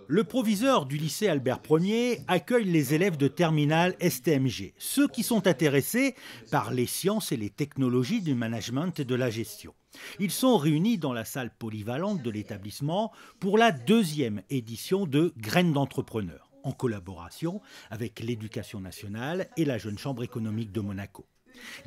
Le proviseur du lycée Albert Ier accueille les élèves de terminale STMG, ceux qui sont intéressés par les sciences et les technologies du management et de la gestion. Ils sont réunis dans la salle polyvalente de l'établissement pour la deuxième édition de Graines d'entrepreneurs, en collaboration avec l'Éducation nationale et la Jeune Chambre économique de Monaco.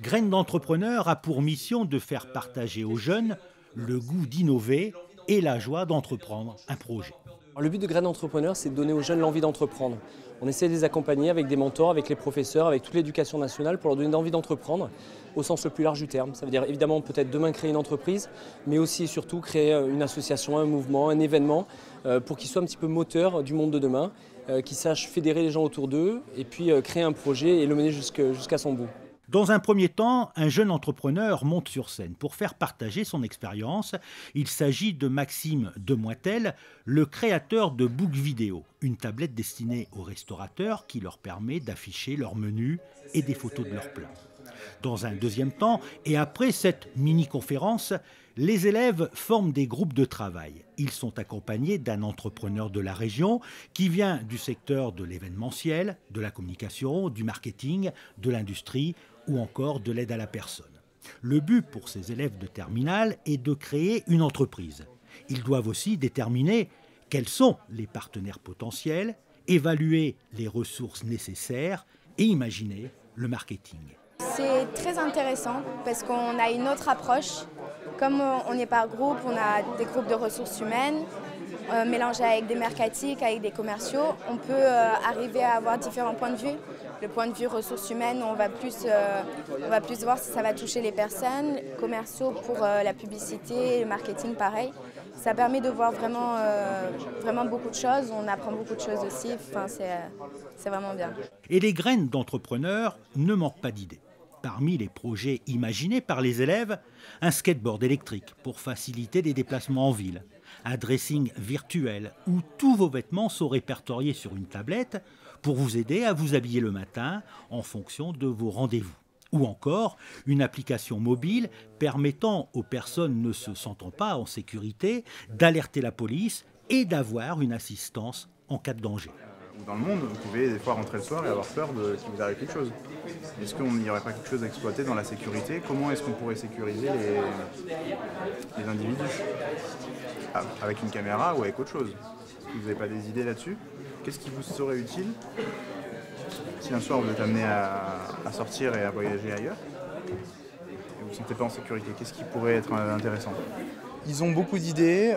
Graines d'entrepreneurs a pour mission de faire partager aux jeunes le goût d'innover et la joie d'entreprendre un projet. Le but de Graines d'entrepreneurs, c'est de donner aux jeunes l'envie d'entreprendre. On essaie de les accompagner avec des mentors, avec les professeurs, avec toute l'éducation nationale pour leur donner l'envie d'entreprendre au sens le plus large du terme. Ça veut dire évidemment peut-être demain créer une entreprise, mais aussi et surtout créer une association, un mouvement, un événement pour qu'ils soient un petit peu moteurs du monde de demain, qu'ils sachent fédérer les gens autour d'eux et puis créer un projet et le mener jusqu'à son bout. Dans un premier temps, un jeune entrepreneur monte sur scène pour faire partager son expérience. Il s'agit de Maxime Demoitel, le créateur de Book Vidéo, une tablette destinée aux restaurateurs qui leur permet d'afficher leur menu et des photos de leurs plats. Dans un deuxième temps, et après cette mini-conférence, les élèves forment des groupes de travail. Ils sont accompagnés d'un entrepreneur de la région qui vient du secteur de l'événementiel, de la communication, du marketing, de l'industrie ou encore de l'aide à la personne. Le but pour ces élèves de terminale est de créer une entreprise. Ils doivent aussi déterminer quels sont les partenaires potentiels, évaluer les ressources nécessaires et imaginer le marketing. C'est très intéressant parce qu'on a une autre approche. Comme on est par groupe, on a des groupes de ressources humaines, mélangés avec des mercatiques, avec des commerciaux, on peut arriver à avoir différents points de vue. Le point de vue ressources humaines, on va plus voir si ça va toucher les personnes, commerciaux pour la publicité, le marketing pareil. Ça permet de voir vraiment beaucoup de choses, on apprend beaucoup de choses aussi, enfin, c'est vraiment bien. Et les graines d'entrepreneurs ne manquent pas d'idées. Parmi les projets imaginés par les élèves, un skateboard électrique pour faciliter les déplacements en ville, un dressing virtuel où tous vos vêtements sont répertoriés sur une tablette pour vous aider à vous habiller le matin en fonction de vos rendez-vous. Ou encore une application mobile permettant aux personnes ne se sentant pas en sécurité d'alerter la police et d'avoir une assistance en cas de danger. Dans le monde, vous pouvez des fois rentrer le soir et avoir peur qu'il vous arrive quelque chose. Est-ce qu'il n'y aurait pas quelque chose à exploiter dans la sécurité? Comment est-ce qu'on pourrait sécuriser les individus? Avec une caméra ou avec autre chose? Vous n'avez pas des idées là-dessus? Qu'est-ce qui vous serait utile si un soir vous êtes amené à sortir et à voyager ailleurs et vous ne vous sentez pas en sécurité? Qu'est-ce qui pourrait être intéressant? Ils ont beaucoup d'idées,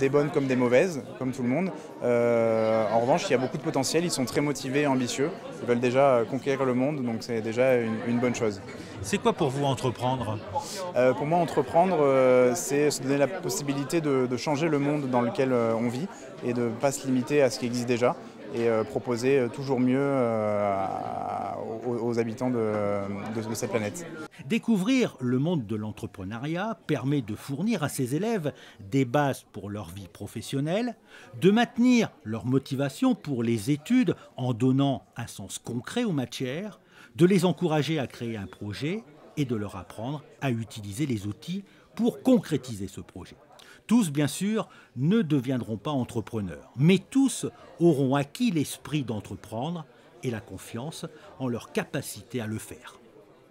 des bonnes comme des mauvaises, comme tout le monde. En revanche, il y a beaucoup de potentiel, ils sont très motivés et ambitieux. Ils veulent déjà conquérir le monde, donc c'est déjà une bonne chose. C'est quoi pour vous entreprendre? Pour moi, entreprendre, c'est se donner la possibilité de changer le monde dans lequel on vit et de ne pas se limiter à ce qui existe déjà et proposer toujours mieux aux habitants de cette planète. Découvrir le monde de l'entrepreneuriat permet de fournir à ces élèves des bases pour leur vie professionnelle, de maintenir leur motivation pour les études en donnant un sens concret aux matières, de les encourager à créer un projet et de leur apprendre à utiliser les outils pour concrétiser ce projet. Tous, bien sûr, ne deviendront pas entrepreneurs, mais tous auront acquis l'esprit d'entreprendre et la confiance en leur capacité à le faire.